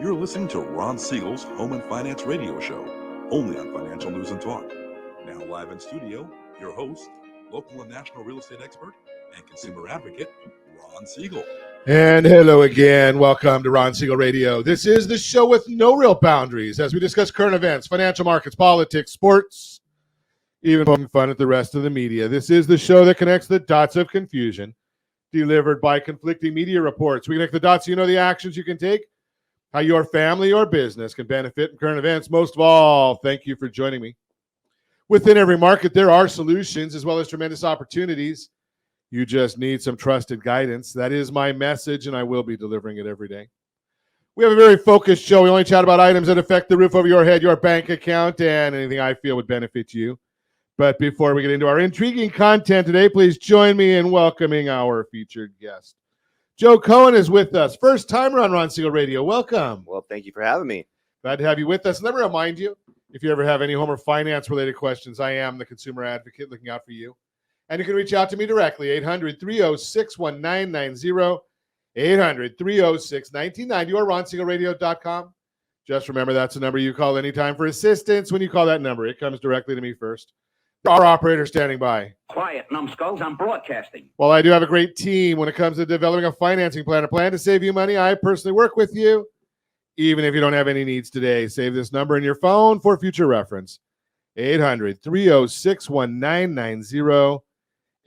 You're listening to Ron Siegel's Home and Finance Radio Show, only on Financial News and Talk. Now live in studio, your host, local and national real estate expert and consumer advocate, Ron Siegel. And hello again. Welcome to Ron Siegel Radio. This is the show with no real boundaries as we discuss current events, financial markets, politics, sports, even poking fun at the rest of the media. This is the show that connects the dots of confusion delivered by conflicting media reports. We connect the dots so you know the actions you can take, how your family or business can benefit from current events. Most of all, thank you for joining me. Within every market, there are solutions as well as tremendous opportunities. You just need some trusted guidance. That is my message, and I will be delivering it every day. We have a very focused show. We only chat about items that affect the roof over your head, your bank account, and anything I feel would benefit you. But before we get into our intriguing content today, please join me in welcoming our featured guest. Joe Cohen is with us. First timer on Ron Siegel Radio. Welcome. Well, thank you for having me. Glad to have you with us. Let me remind you, if you ever have any home or finance related questions, I am the consumer advocate looking out for you. And you can reach out to me directly, 800-306-1990, 800-306-1990, or ronsiegelradio.com. Just remember that's the number you call anytime for assistance. When you call that number, it comes directly to me first. Our operator standing by. Quiet, numbskulls, I'm broadcasting. Well, I do have a great team when it comes to developing a financing plan, a plan to save you money. I personally work with you, even if you don't have any needs today. Save this number in your phone for future reference, 800-306-1990,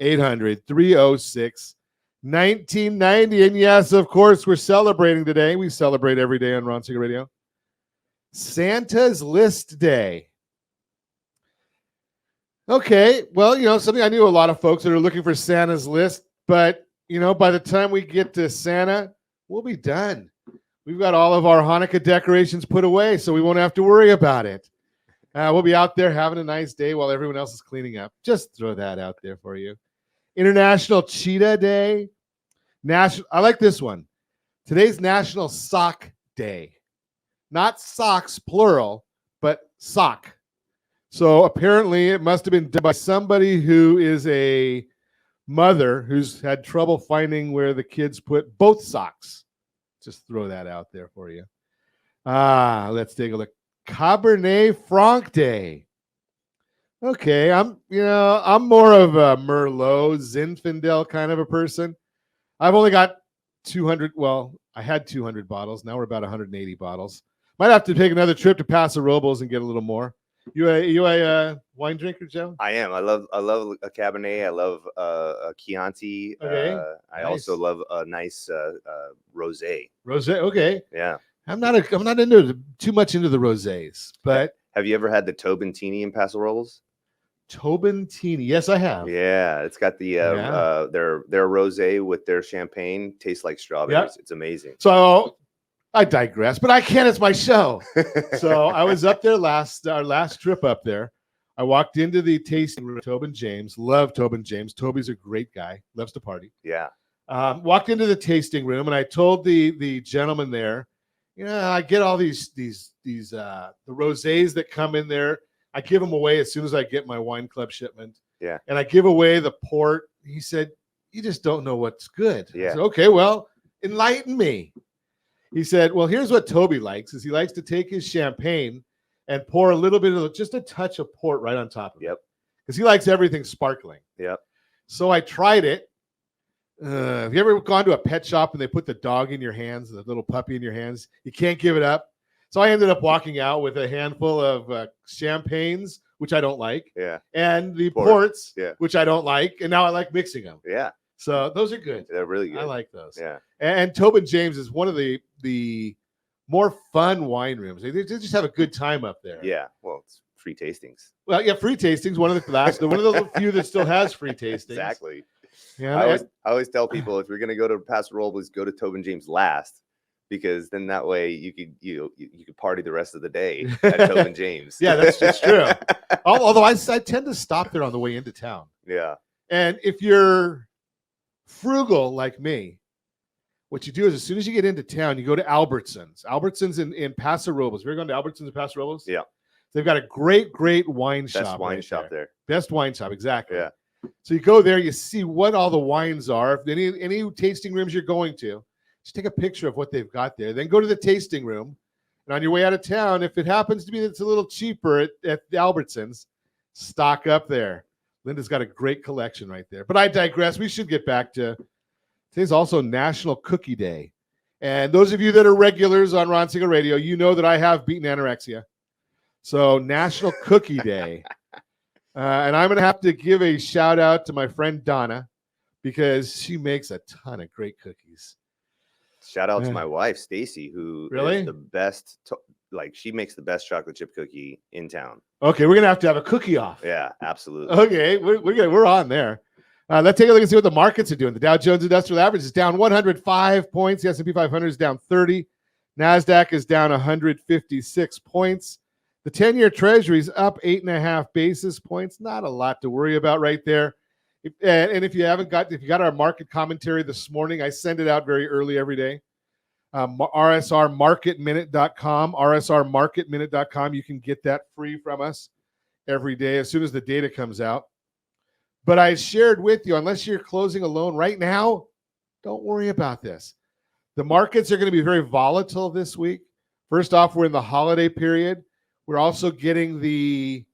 800-306-1990. And yes, of course, we're celebrating today. We celebrate every day on Ron Siegel Radio. Santa's List Day. Okay, well, something I knew a lot of folks that are looking for Santa's list, but, by the time we get to Santa, we'll be done. We've got all of our Hanukkah decorations put away, so we won't have to worry about it. We'll be out there having a nice day while everyone else is cleaning up. Just throw that out there for you. International Cheetah Day. I like this one. Today's National Sock Day. Not socks, plural, but sock. So apparently it must have been done by somebody who is a mother who's had trouble finding where the kids put both socks. Just throw that out there for you. Let's take a look. Cabernet Franc Day. Okay, I'm more of a Merlot, Zinfandel kind of a person. I've only got 200. Well, I had 200 bottles. Now we're about 180 bottles. Might have to take another trip to Paso Robles and get a little more. You a wine drinker, Joe? I am. I love a Cabernet. I love a Chianti. Okay. I also love a nice rosé. Rosé, okay. Yeah. I'm not into too much into the rosés, but have you ever had the Tobantini in Paso Robles? Tobantini, yes, I have. Yeah, it's got the their rosé with their champagne. Tastes like strawberries. Yep. It's amazing. So I digress, but I can't. It's my show. So I was up there our last trip up there. I walked into the tasting room. Tobin James, love Tobin James. Toby's a great guy, loves to party. Yeah. Walked into the tasting room, and I told the gentleman there, I get all these the rosés that come in there. I give them away as soon as I get my wine club shipment. Yeah. And I give away the port. He said, "You just don't know what's good." Yeah. I said, "Okay, well, enlighten me." He said, "Well, here's what Toby likes, is he likes to take his champagne and pour a little bit of just a touch of port right on top of it. Yep. Because he likes everything sparkling." Yep. So I tried it. Have you ever gone to a pet shop and they put the dog in your hands, the little puppy in your hands? You can't give it up. So I ended up walking out with a handful of champagnes, which I don't like. Yeah. And the ports, yeah, which I don't like. And now I like mixing them. Yeah. So those are good. They're really good. I like those. Yeah. And Tobin James is one of the more fun wine rooms. They just have a good time up there. Yeah. Well, it's free tastings. Well, yeah, free tastings. One of the few that still has free tastings. Exactly. Yeah. I always tell people, if you're going to go to Paso Robles, go to Tobin James last, because then that way you could party the rest of the day at Tobin James. Yeah, that's just true. Although I tend to stop there on the way into town. Yeah. And if you're frugal like me, what you do is as soon as you get into town, you go to Albertsons. Albertsons in Paso Robles. Have you ever gone to Albertsons in Paso Robles? Yeah. They've got a great wine shop. Best wine shop there. Best wine shop, exactly. Yeah. So you go there, you see what all the wines are. Any tasting rooms you're going to, Just take a picture of what they've got there. Then go to the tasting room. And on your way out of town, if it happens to be that it's a little cheaper at the Albertsons, stock up there. Linda's got a great collection right there. But I digress. We should get back to today's also National Cookie Day. And those of you that are regulars on Ron Siegel Radio, you know that I have beaten anorexia. So National Cookie Day. And I'm going to have to give a shout out to my friend Donna because she makes a ton of great cookies. Shout out to my wife, Stacy, who Really? is the best. She makes the best chocolate chip cookie in town. Okay, we're going to have a cookie off. Yeah, absolutely. Okay, we're on there. Let's take a look and see what the markets are doing. The Dow Jones Industrial Average is down 105 points. The S&P 500 is down 30. NASDAQ is down 156 points. The 10-year Treasury is up 8.5 basis points. Not a lot to worry about right there. If you got our market commentary this morning, I send it out very early every day. RSRmarketminute.com, RSRmarketminute.com. You can get that free from us every day as soon as the data comes out. But I shared with you, unless you're closing a loan right now, don't worry about this. The markets are going to be very volatile this week. First off, we're in the holiday period. We're also getting the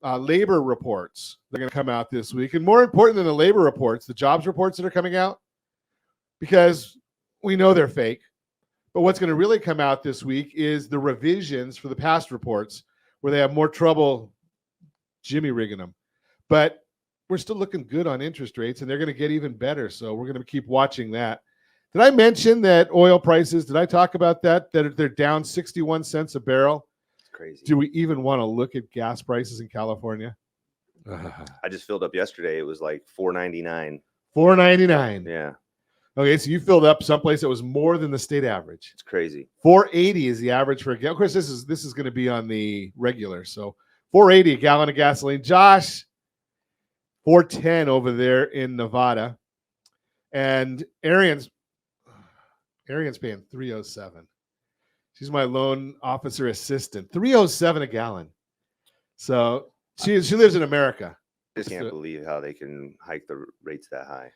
labor reports. They're going to come out this week. And more important than the labor reports, the jobs reports that are coming out, because we know they're fake. But what's going to really come out this week is the revisions for the past reports where they have more trouble jimmy rigging them. But we're still looking good on interest rates, and they're going to get even better. So we're going to keep watching that. Did I mention that oil prices, did I talk about that they're down 61 cents a barrel? It's crazy. Do we even want to look at gas prices in California? I just filled up yesterday. It was like $4.99. $4.99. Yeah, Okay, so you filled up someplace that was more than the state average. it's crazy. $4.80 is the average for a gallon. Of course, this is going to be on the regular. So $4.80 a gallon of gasoline. Josh, $4.10 over there in Nevada. And Arian's paying $3.07. She's my loan officer assistant. $3.07 a gallon. So she lives in America. Just can't believe how they can hike the rates that high.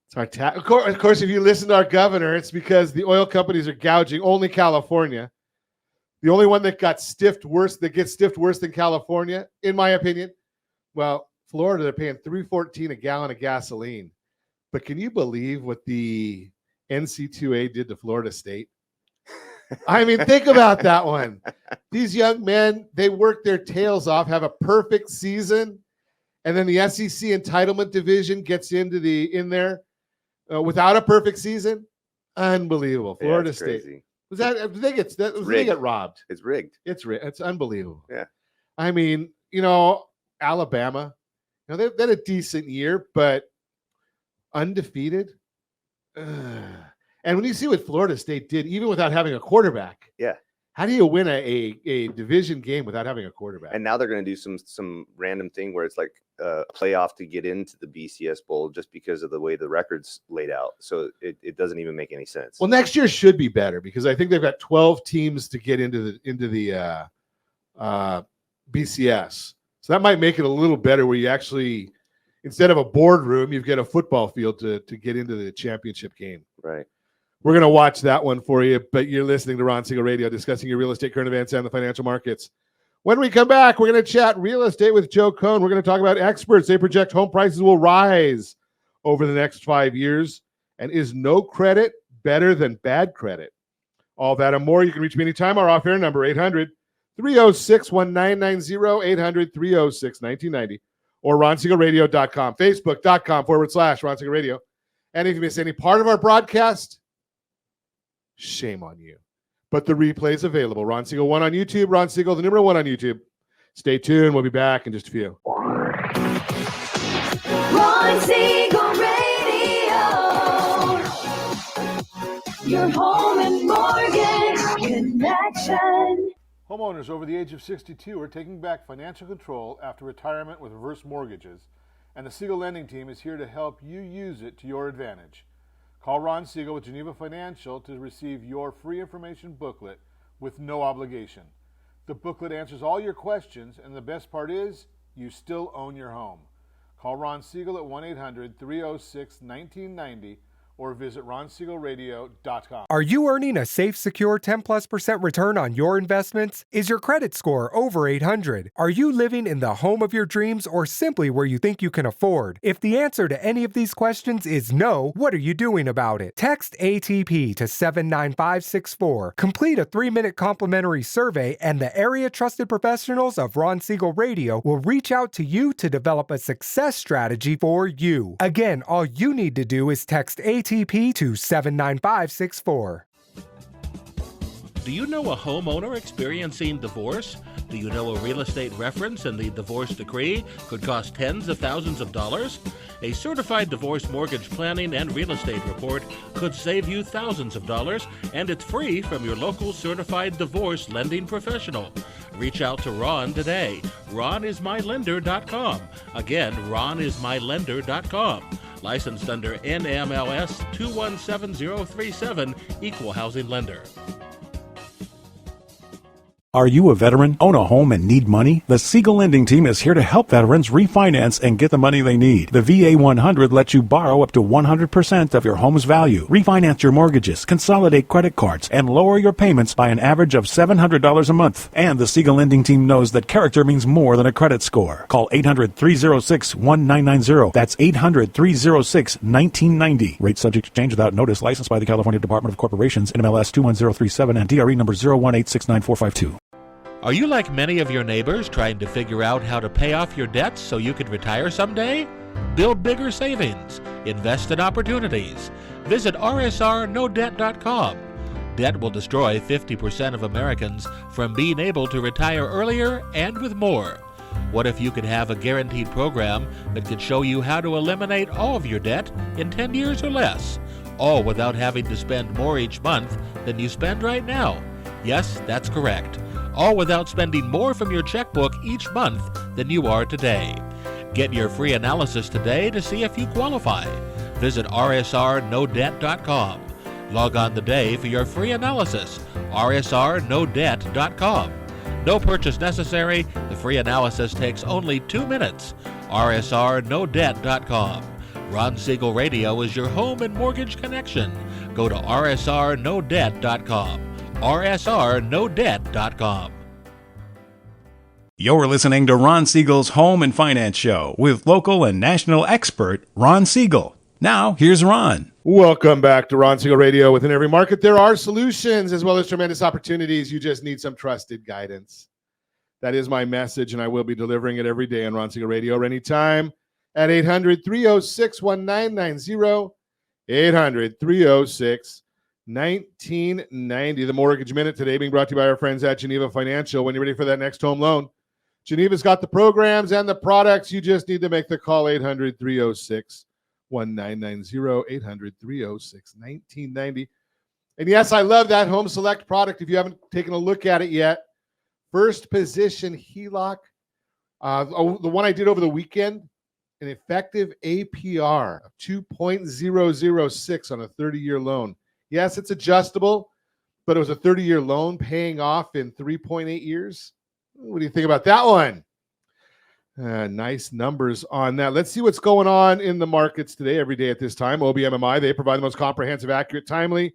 It's our of course, if you listen to our governor, it's because the oil companies are gouging only California. The only one that gets stiffed worse than California, in my opinion. Well, Florida, they're paying $3.14 a gallon of gasoline. But can you believe what the NC2A did to Florida State? I mean, think about that one. These young men, they work their tails off, have a perfect season, and then the SEC entitlement division gets in there without a perfect season. Unbelievable. Florida State. Crazy. Did they get robbed? It's rigged. It's unbelievable. Yeah. I mean, Alabama, they've had a decent year, but undefeated. And when you see what Florida State did, even without having a quarterback, Yeah. how do you win a division game without having a quarterback? And now they're going to do some random thing where it's like a playoff to get into the BCS Bowl just because of the way the record's laid out. So it doesn't even make any sense. Well, next year should be better because I think they've got 12 teams to get into the BCS. So that might make it a little better where you actually, instead of a boardroom, you've got a football field to get into the championship game. Right. We're going to watch that one for you, but you're listening to Ron Siegel Radio discussing your real estate, current events, and the financial markets. When we come back, we're going to chat real estate with Joe Cohn. We're going to talk about experts. They project home prices will rise over the next 5 years. And is no credit better than bad credit? All that and more. You can reach me anytime. Our off-air number, 800-306-1990, 800-306-1990, or RonSiegelRadio.com, Facebook.com/Ron Siegel Radio. And if you miss any part of our broadcast, shame on you. But the replay is available. Ron Siegel 1 on YouTube. Ron Siegel, the number 1 on YouTube. Stay tuned. We'll be back in just a few. Ron Siegel Radio. Your home and mortgage connection. Homeowners over the age of 62 are taking back financial control after retirement with reverse mortgages. And the Siegel Lending Team is here to help you use it to your advantage. Call Ron Siegel with Geneva Financial to receive your free information booklet with no obligation. The booklet answers all your questions, and the best part is, you still own your home. Call Ron Siegel at 1-800-306-1990 or visit ronsiegelradio.com. Are you earning a safe, secure 10+% return on your investments? Is your credit score over 800? Are you living in the home of your dreams or simply where you think you can afford? If the answer to any of these questions is no, what are you doing about it? Text ATP to 79564. Complete a 3-minute complimentary survey, and the area trusted professionals of Ron Siegel Radio will reach out to you to develop a success strategy for you. Again, all you need to do is text ATP to 79564. Do you know a homeowner experiencing divorce? Do you know a real estate reference and the divorce decree could cost tens of thousands of dollars? A certified divorce mortgage planning and real estate report could save you thousands of dollars, and it's free from your local certified divorce lending professional. Reach out to Ron today. RonIsMyLender.com. Again, RonIsMyLender.com. Licensed under NMLS 217037, Equal Housing Lender. Are you a veteran, own a home, and need money? The Siegel Lending Team is here to help veterans refinance and get the money they need. The VA 100 lets you borrow up to 100% of your home's value, refinance your mortgages, consolidate credit cards, and lower your payments by an average of $700 a month. And the Siegel Lending Team knows that character means more than a credit score. Call 800-306-1990. That's 800-306-1990. Rate subject to change without notice. Licensed by the California Department of Corporations, NMLS 21037, and DRE number 018694452. Are you like many of your neighbors trying to figure out how to pay off your debts so you could retire someday? Build bigger savings. Invest in opportunities. Visit rsrnodebt.com. Debt will destroy 50% of Americans from being able to retire earlier and with more. What if you could have a guaranteed program that could show you how to eliminate all of your debt in 10 years or less, all without having to spend more each month than you spend right now? Yes, that's correct. All without spending more from your checkbook each month than you are today. Get your free analysis today to see if you qualify. Visit rsrnodebt.com. Log on today for your free analysis, rsrnodebt.com. No purchase necessary. The free analysis takes only 2 minutes. rsrnodebt.com. Ron Siegel Radio is your home and mortgage connection. Go to rsrnodebt.com. rsrnodebt.com. You're listening to Ron Siegel's Home and Finance Show with local and national expert Ron Siegel. Now, here's Ron. Welcome back to Ron Siegel Radio. Within every market, there are solutions as well as tremendous opportunities. You just need some trusted guidance. That is my message, and I will be delivering it every day on Ron Siegel Radio or anytime at 800-306-1990, 800-306-1990. The Mortgage Minute today being brought to you by our friends at Geneva Financial. When you're ready for that next home loan, Geneva's got the programs and the products. You just need to make the call, 800-306-1990, 800-306-1990. And yes, I love that Home Select product. If you haven't taken a look at it yet, first position HELOC, the one I did over the weekend, an effective APR of 2.006 on a 30-year loan. Yes, it's adjustable, but it was a 30-year loan paying off in 3.8 years. What do you think about that one? Nice numbers on that. Let's see what's going on in the markets today, every day at this time. OBMMI, they provide the most comprehensive, accurate, timely,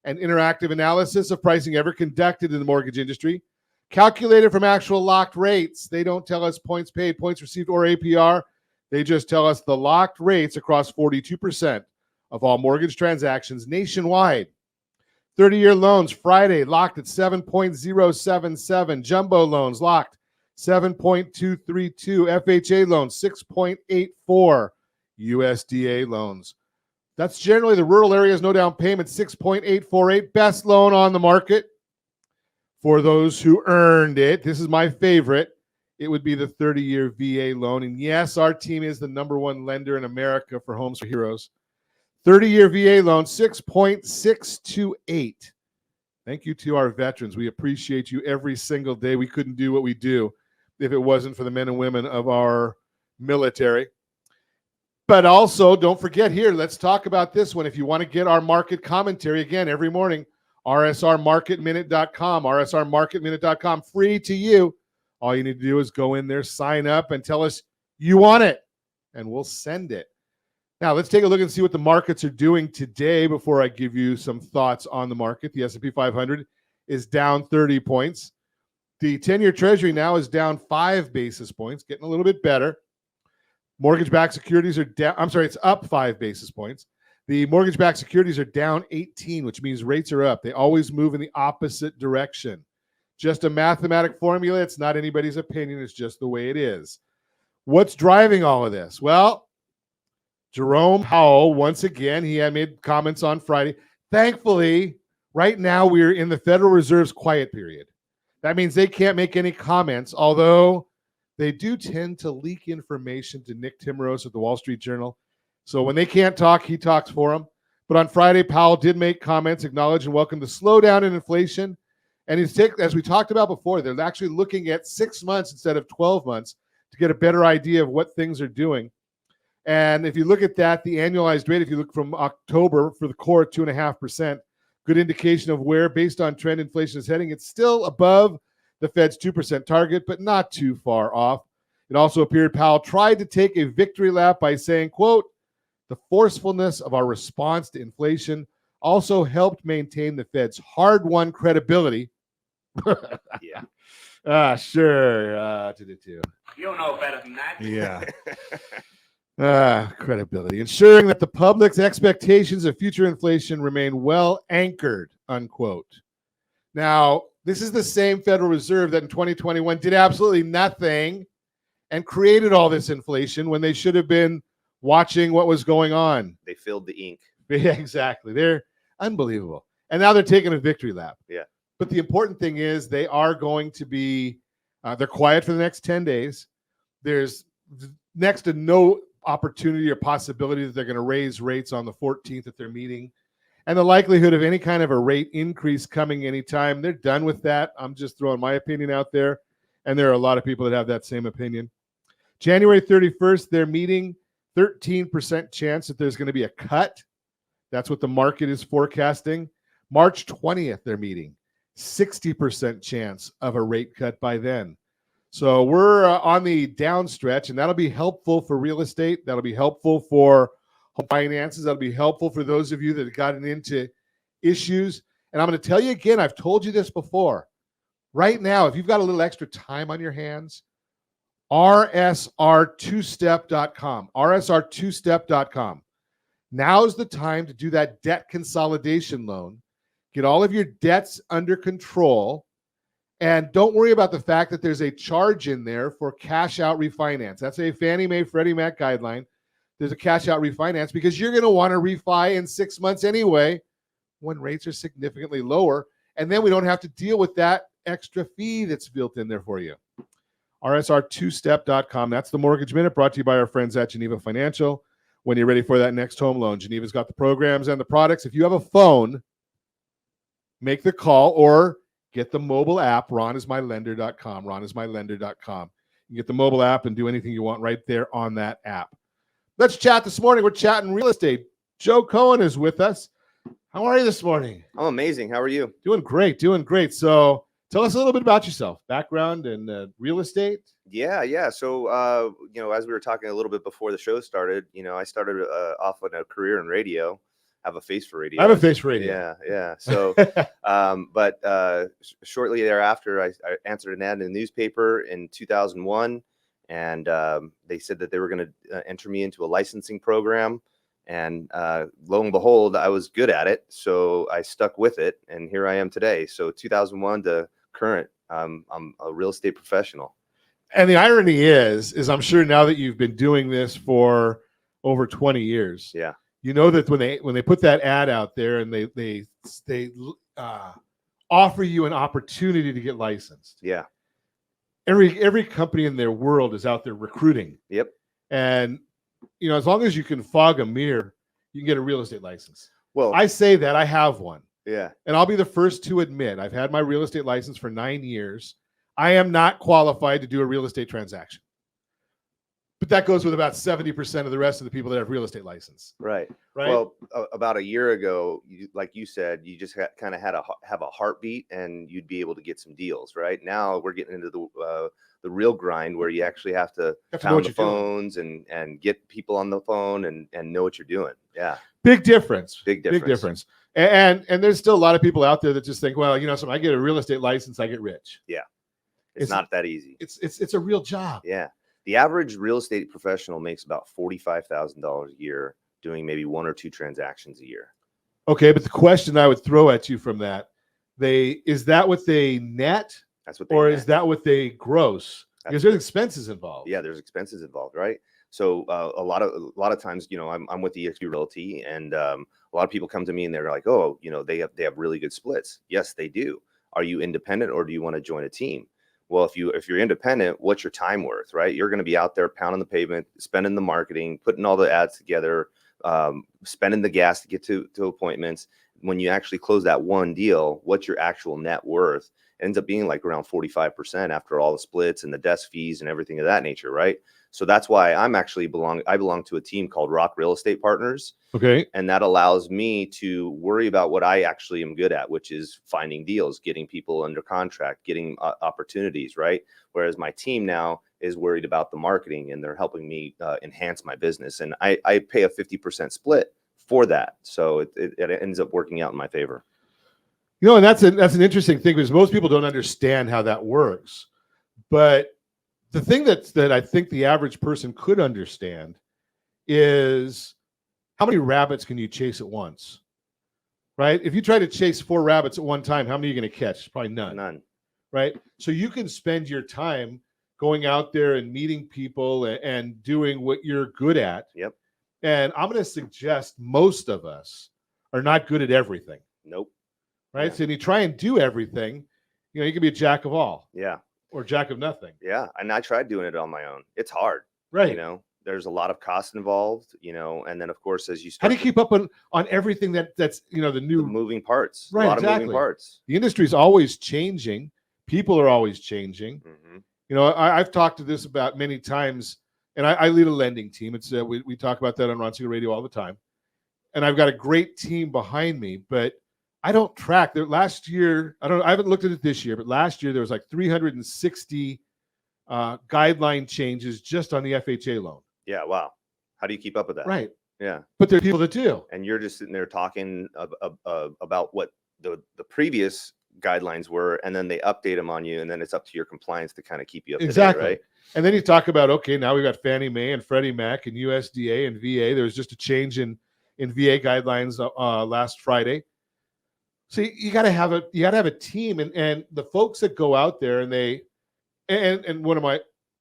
and interactive analysis of pricing ever conducted in the mortgage industry. Calculated from actual locked rates. They don't tell us points paid, points received, or APR. They just tell us the locked rates across 42% of all mortgage transactions nationwide. 30-year loans Friday locked at 7.077. Jumbo loans locked 7.232. FHA loans 6.84. USDA loans. That's generally the rural areas, no down payment, 6.848. Best loan on the market for those who earned it. This is my favorite. It would be the 30-year VA loan. And yes, our team is the #1 lender in America for Homes for Heroes. 30-year VA loan, 6.628. Thank you to our veterans. We appreciate you every single day. We couldn't do what we do if it wasn't for the men and women of our military. But also, don't forget here, let's talk about this one. If you want to get our market commentary, again, every morning, rsrmarketminute.com, rsrmarketminute.com, free to you. All you need to do is go in there, sign up, and tell us you want it, and we'll send it. Now let's take a look and see what the markets are doing today before I give you some thoughts on the market. The S&P 500 is down 30 points. The 10-year Treasury now is down 5 basis points, getting a little bit better. Mortgage-backed securities are down. I'm sorry, it's up 5 basis points. The mortgage-backed securities are down 18, which means rates are up. They always move in the opposite direction. Just a mathematic formula. It's not anybody's opinion. It's just the way it is. What's driving all of this? Well, Jerome Powell, once again, he had made comments on Friday. Thankfully, right now we're in the Federal Reserve's quiet period. That means they can't make any comments, although they do tend to leak information to Nick Timrose at the Wall Street Journal. So when they can't talk, he talks for them. But on Friday, Powell did make comments, acknowledge and welcome the slowdown in inflation. And as we talked about before, they're actually looking at 6 months instead of 12 months to get a better idea of what things are doing. And if you look at that, the annualized rate, if you look from October for the core, 2.5%, good indication of where, based on trend, inflation is heading. It's still above the Fed's 2% target, but not too far off. It also appeared Powell tried to take a victory lap by saying, quote, the forcefulness of our response to inflation also helped maintain the Fed's hard-won credibility. Yeah. Sure. Too. You know better than that. Yeah. Credibility, ensuring that the public's expectations of future inflation remain well anchored, unquote. Now, this is the same Federal Reserve that in 2021 did absolutely nothing and created all this inflation when they should have been watching what was going on. They filled the ink. Yeah, exactly. They're unbelievable. And now they're taking a victory lap. Yeah. But the important thing is they are going to be, they're quiet for the next 10 days. There's next to no opportunity or possibility that they're going to raise rates on the 14th at their meeting. And the likelihood of any kind of a rate increase coming anytime, they're done with that. I'm just throwing my opinion out there. And there are a lot of people that have that same opinion. January 31st, they're meeting, 13% chance that there's going to be a cut. That's what the market is forecasting. March 20th, they're meeting, 60% chance of a rate cut by then. So we're on the down stretch, and that'll be helpful for real estate. That'll be helpful for home finances. That'll be helpful for those of you that have gotten into issues. And I'm going to tell you again, I've told you this before. Right now, if you've got a little extra time on your hands, rsr2step.com, rsr2step.com. Now's the time to do that debt consolidation loan. Get all of your debts under control. And don't worry about the fact that there's a charge in there for cash out refinance. That's a Fannie Mae, Freddie Mac guideline. There's a cash out refinance because you're going to want to refi in 6 months anyway when rates are significantly lower. And then we don't have to deal with that extra fee that's built in there for you. RSR2step.com. That's the Mortgage Minute brought to you by our friends at Geneva Financial. When you're ready for that next home loan, Geneva's got the programs and the products. If you have a phone, make the call or get the mobile app, ronismylender.com, ronismylender.com. You can get the mobile app and do anything you want right there on that app. Let's chat this morning. We're chatting real estate. Joe Cohen is with us. How are you this morning? I'm amazing. How are you? Doing great, doing great. So tell us a little bit about yourself, background in real estate. Yeah. So, as we were talking a little bit before the show started, I started off on a career in radio. Have a face for radio. I have a face for radio. Yeah. So, shortly thereafter, I answered an ad in the newspaper in 2001, and they said that they were going to enter me into a licensing program. And lo and behold, I was good at it, so I stuck with it, and here I am today. So 2001 to current, I'm a real estate professional. And the irony is I'm sure now that you've been doing this for over 20 years. Yeah. You know that when they put that ad out there and they offer you an opportunity to get licensed. Yeah. Every company in their world is out there recruiting. Yep. And as long as you can fog a mirror, you can get a real estate license. Well, I say that I have one. Yeah. And I'll be the first to admit I've had my real estate license for 9 years. I am not qualified to do a real estate transaction. But that goes with about 70% of the rest of the people that have real estate license, Right. right? Well, about a year ago, like you said, you just kind of had to have a heartbeat, and you'd be able to get some deals. Right now, we're getting into the real grind where you actually have to Have to know pound what the you're doing. phones and get people on the phone and know what you're doing. Yeah, Big difference. Big Big difference. difference. And there's still a lot of people out there that just think, well, you know, so I get a real estate license, I get rich. it's not that easy. It's a real job. Yeah, the average real estate professional makes about $45,000 a year, doing maybe 1 or 2 transactions a year. Okay, but the question I would throw at you from that, is that what they net, That's what they or net. is that what they gross? That's Because there's expenses involved. Yeah, there's expenses involved, right? So a lot of times, you know, I'm with EXP Realty, and a lot of people come to me and they're like, oh, you know, they have really good splits. Yes, they do. Are you independent, or do you want to join a team? Well, if you're independent, what's your time worth, right? You're going to be out there pounding the pavement, spending the marketing, putting all the ads together, spending the gas to get to appointments. When you actually close that one deal, what's your actual net worth? It ends up being like around 45% after all the splits and the desk fees and everything of that nature, right? So that's why I belong to a team called Rock Real Estate Partners. Okay. And that allows me to worry about what I actually am good at, which is finding deals, getting people under contract, getting opportunities, right? Whereas my team now is worried about the marketing, and they're helping me enhance my business. And I pay a 50% split for that. So it ends up working out in my favor. You know, and that's an interesting thing, because most people don't understand how that works. But the thing that I think the average person could understand is, how many rabbits can you chase at once? Right? If you try to chase 4 rabbits at one time, how many are you going to catch? Probably none. None. Right? So you can spend your time going out there and meeting people and doing what you're good at. Yep. And I'm going to suggest most of us are not good at everything. Nope. Right? Yeah. So when you try and do everything, you know, you can be a jack of all Yeah. or jack of nothing. Yeah. And I tried doing it on my own. It's hard. Right. You know, there's a lot of cost involved, you know, and then of course, as you How start do you keep up on everything that's, you know, the the new, moving parts, Right, a lot of exactly. moving parts. the industry is always changing. People are always changing. Hmm. You know, I've talked to this about many times, and I lead a lending team. It's we talk about that on Ron Siegel Radio all the time. And I've got a great team behind me, but I don't track. Last year, I haven't looked at it this year, but last year there was like 360 guideline changes just on the FHA loan. Yeah. Wow. How do you keep up with that? Right. Yeah. But there are people that do. And you're just sitting there talking about what the previous guidelines were, and then they update them on you, and then it's up to your compliance to kind of keep you up Exactly. to date, right? And then you talk about, okay, now we've got Fannie Mae and Freddie Mac and USDA and VA. There was just a change in VA guidelines last Friday. So you got to have a team, and the folks that go out there and one of my,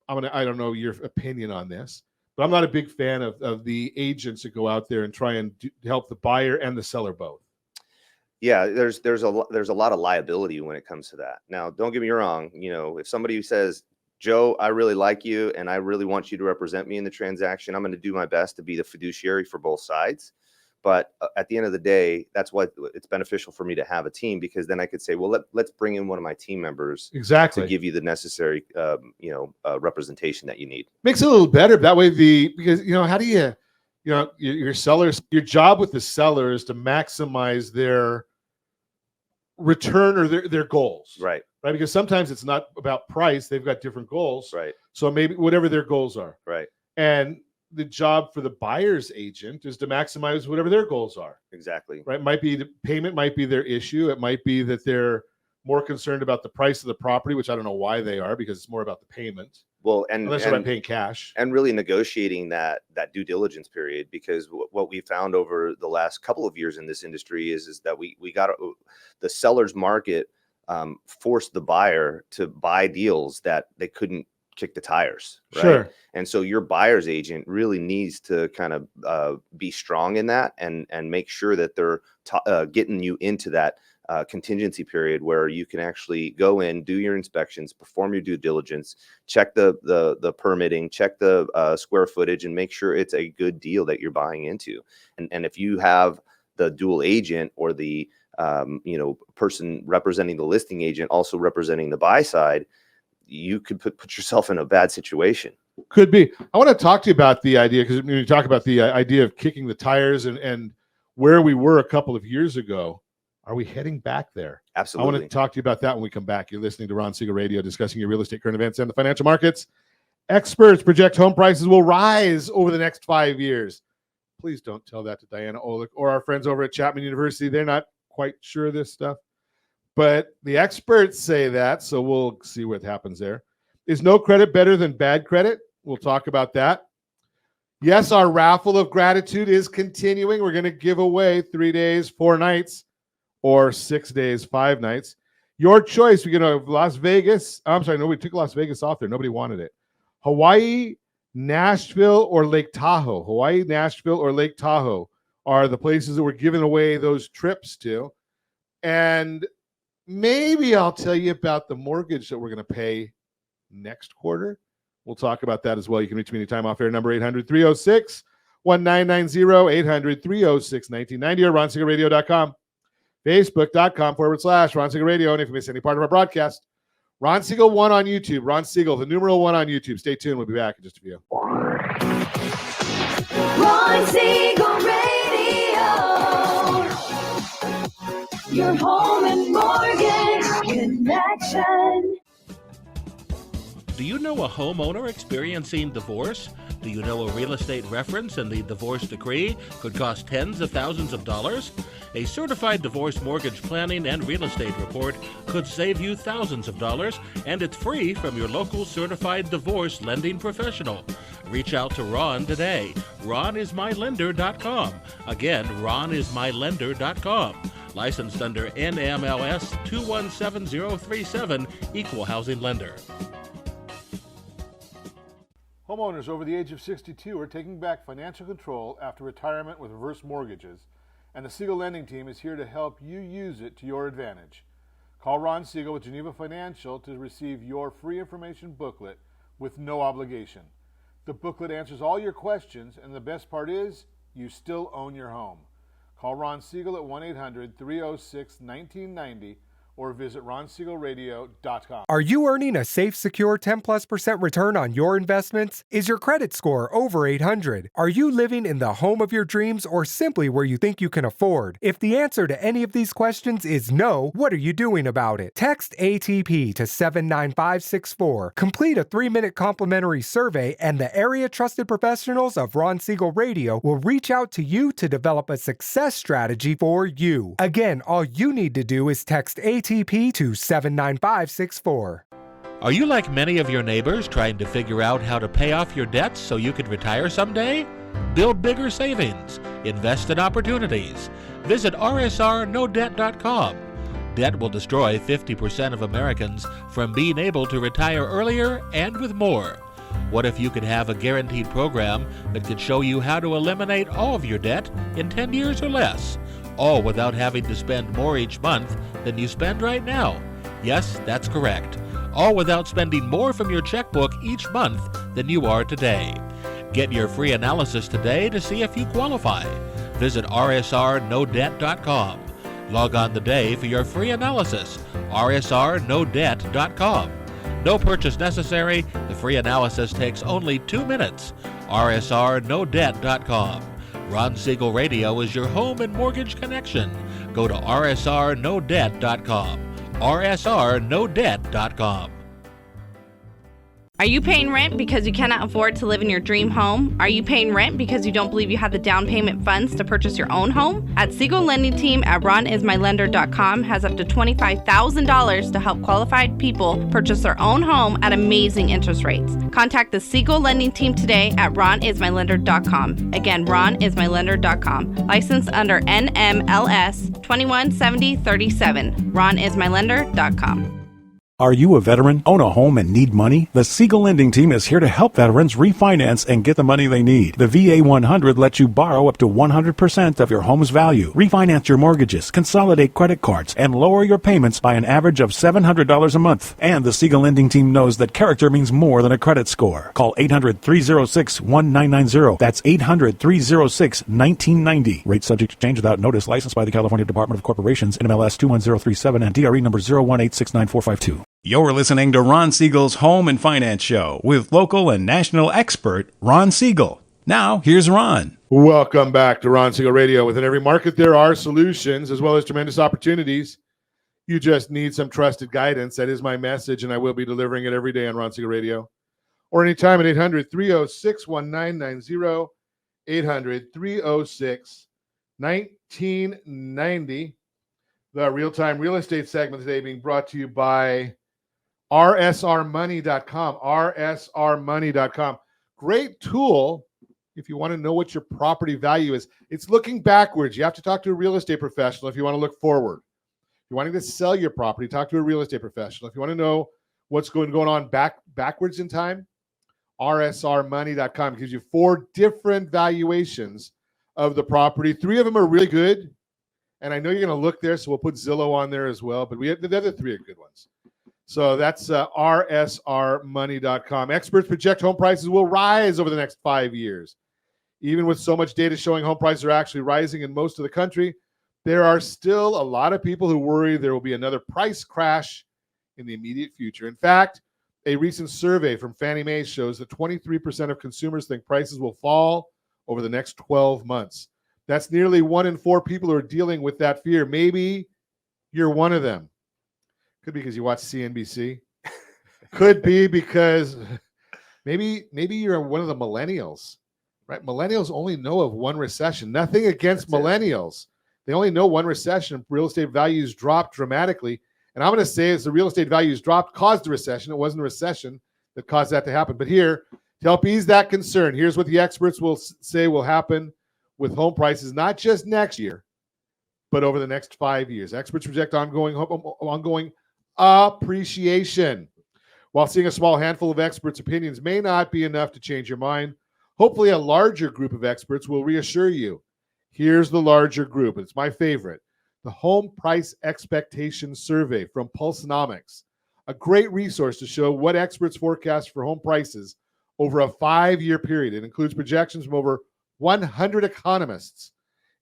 I don't know your opinion on this, but I'm not a big fan of the agents that go out there and try and help the buyer and the seller both. Yeah, there's a lot of liability when it comes to that. Now, don't get me wrong. You know, if somebody says, Joe, I really like you, and I really want you to represent me in the transaction, I'm going to do my best to be the fiduciary for both sides. But at the end of the day, that's why it's beneficial for me to have a team, because then I could say, well, let's bring in one of my team members Exactly. to give you the necessary, representation that you need. Makes it a little better that way. Because you know, how do you know, your sellers, your job with the seller is to maximize their return or their goals, Right. right? Because sometimes it's not about price. They've got different goals. Right. So maybe whatever their goals are. Right. And the job for the buyer's agent is to maximize whatever their goals are, Exactly. right? Might be the payment might be their issue. It might be that they're more concerned about the price of the property, which I don't know why they are, because it's more about the payment. Well, and Unless they're not paying cash. and really negotiating that due diligence period, because what we found over the last couple of years in this industry is that we got the seller's market forced the buyer to buy deals that they couldn't kick the tires, right? Sure. And so your buyer's agent really needs to kind of be strong in that and make sure that they're getting you into that contingency period where you can actually go in, do your inspections, perform your due diligence, check the permitting, check the square footage, and make sure it's a good deal that you're buying into. And if you have the dual agent or the person representing the listing agent also representing the buy side, you could put yourself in a bad situation. Could be. I want to talk to you about the idea, because when you talk about the idea of kicking the tires and where we were a couple of years ago, are we heading back there? Absolutely. I want to talk to you about that when we come back. You're listening to Ron Siegel Radio, discussing your real estate current events and the financial markets. Experts project home prices will rise over the next 5 years. Please don't tell that to Diana Olick or our friends over at Chapman University. They're not quite sure of this stuff, but the experts say that, so we'll see what happens there. Is no credit better than bad credit? We'll talk about that. Yes, our raffle of gratitude is continuing. We're going to give away 3 days, 4 nights, or 6 days, 5 nights. Your choice. We're going to Las Vegas. I'm sorry, no, we took Las Vegas off there. Nobody wanted it. Hawaii, Nashville, or Lake Tahoe. Hawaii, Nashville, or Lake Tahoe are the places that we're giving away those trips to. And maybe I'll tell you about the mortgage that we're going to pay next quarter. We'll talk about that as well. You can reach me anytime off air, number 800-306-1990, 800-306-1990, or ronsiegelradio.com, facebook.com/Ron Siegel Radio. And if you miss any part of our broadcast, Ron Siegel 1 on YouTube. Ron Siegel, the numeral 1 on YouTube. Stay tuned. We'll be back in just a few. Ron Siegel Radio. Your home and mortgage connection. Do you know a homeowner experiencing divorce? Do you know a real estate reference and the divorce decree could cost tens of thousands of dollars? A certified divorce mortgage planning and real estate report could save you thousands of dollars, and it's free from your local certified divorce lending professional. Reach out to Ron today. RonIsMyLender.com. Again, RonIsMyLender.com. Licensed under NMLS 217037, Equal Housing Lender. Homeowners over the age of 62 are taking back financial control after retirement with reverse mortgages, and the Siegel Lending Team is here to help you use it to your advantage. Call Ron Siegel with Geneva Financial to receive your free information booklet with no obligation. The booklet answers all your questions, and the best part is, you still own your home. Call Ron Siegel at 1-800-306-1990 or visit ronsiegelradio.com. Are you earning a safe, secure 10+% return on your investments? Is your credit score over 800? Are you living in the home of your dreams or simply where you think you can afford? If the answer to any of these questions is no, what are you doing about it? Text ATP to 79564. Complete a 3-minute complimentary survey, and the area trusted professionals of Ron Siegel Radio will reach out to you to develop a success strategy for you. Again, all you need to do is text ATP to 79564. Are you like many of your neighbors trying to figure out how to pay off your debts so you could retire someday? Build bigger savings. Invest in opportunities. Visit rsrnodebt.com. Debt will destroy 50% of Americans from being able to retire earlier and with more. What if you could have a guaranteed program that could show you how to eliminate all of your debt in 10 years or less? All without having to spend more each month than you spend right now. Yes, that's correct. All without spending more from your checkbook each month than you are today. Get your free analysis today to see if you qualify. Visit rsrnodebt.com. Log on today for your free analysis. rsrnodebt.com. No purchase necessary. The free analysis takes only 2 minutes. rsrnodebt.com. Ron Siegel Radio is your home and mortgage connection. Go to rsrnodebt.com. rsrnodebt.com. Are you paying rent because you cannot afford to live in your dream home? Are you paying rent because you don't believe you have the down payment funds to purchase your own home? At Siegel Lending Team at RonIsMyLender.com has up to $25,000 to help qualified people purchase their own home at amazing interest rates. Contact the Siegel Lending Team today at RonIsMyLender.com. Again, RonIsMyLender.com. Licensed under NMLS 217037. RonIsMyLender.com. Are you a veteran, own a home, and need money? The Siegel Lending Team is here to help veterans refinance and get the money they need. The VA 100 lets you borrow up to 100% of your home's value, refinance your mortgages, consolidate credit cards, and lower your payments by an average of $700 a month. And the Siegel Lending Team knows that character means more than a credit score. Call 800-306-1990. That's 800-306-1990. Rate subject to change without notice. Licensed by the California Department of Corporations, NMLS 21037, and DRE number 018694452. You're listening to Ron Siegel's Home and Finance Show with local and national expert Ron Siegel. Now, here's Ron. Welcome back to Ron Siegel Radio. Within every market, there are solutions as well as tremendous opportunities. You just need some trusted guidance. That is my message, and I will be delivering it every day on Ron Siegel Radio. Or anytime at 800-306-1990, 800-306-1990. The real-time real estate segment today being brought to you by rsrmoney.com. rsrmoney.com. Great tool if you want to know what your property value is. It's looking backwards. You have to talk to a real estate professional if you want to look forward. If you're wanting to sell your property, talk to a real estate professional. If you want to know what's going on backwards in time, rsrmoney.com gives you 4 different valuations of the property. 3 of them are really good. And I know you're going to look there, so we'll put Zillow on there as well. But we have the other 3 are good ones. So that's rsrmoney.com. Experts project home prices will rise over the next 5 years. Even with so much data showing home prices are actually rising in most of the country, there are still a lot of people who worry there will be another price crash in the immediate future. In fact, a recent survey from Fannie Mae shows that 23% of consumers think prices will fall over the next 12 months. That's nearly 1 in 4 people who are dealing with that fear. Maybe you're one of them. Could be because you watch CNBC. Could be because maybe you're one of the millennials, right? Millennials only know of one recession. Nothing against millennials. They only know one recession. Real estate values dropped dramatically. And I'm going to say as the real estate values dropped caused the recession. It wasn't a recession that caused that to happen. But here, to help ease that concern, here's what the experts will say will happen with home prices, not just next year, but over the next 5 years. Experts project ongoing appreciation. While seeing a small handful of experts' opinions may not be enough to change your mind, hopefully a larger group of experts will reassure you. Here's the larger group. It's my favorite. The Home Price Expectation Survey from Pulsenomics, a great resource to show what experts forecast for home prices over a 5-year period. It includes projections from over 100 economists,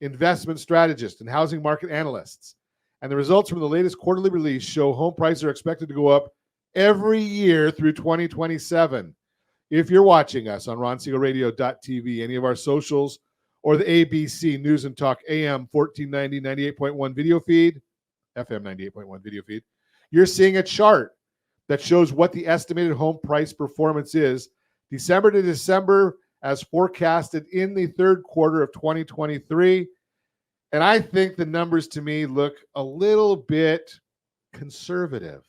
investment strategists, and housing market analysts. And the results from the latest quarterly release show home prices are expected to go up every year through 2027. If you're watching us on RonSiegelRadio.tv, any of our socials, or the ABC News and Talk AM 1490 98.1 video feed, FM 98.1 video feed, you're seeing a chart that shows what the estimated home price performance is December to December as forecasted in the third quarter of 2023. And I think the numbers to me look a little bit conservative.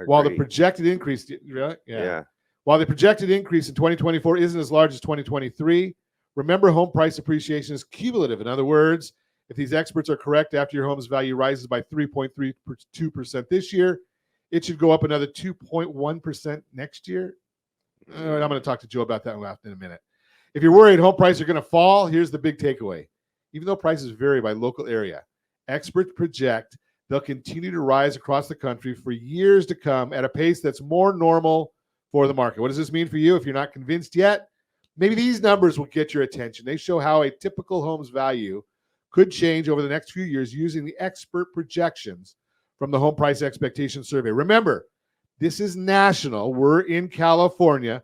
While the projected increase, While the projected increase in 2024 isn't as large as 2023, remember home price appreciation is cumulative. In other words, if these experts are correct, after your home's value rises by 3.32% this year, it should go up another 2.1% next year. I'm going to talk to Joe about that in a minute. If you're worried home prices are going to fall, here's the big takeaway. Even though prices vary by local area, experts project they'll continue to rise across the country for years to come at a pace that's more normal for the market. What does this mean for you? If you're not convinced yet, maybe these numbers will get your attention. They show how a typical home's value could change over the next few years using the expert projections from the Home Price Expectation Survey. Remember, this is national. We're in California.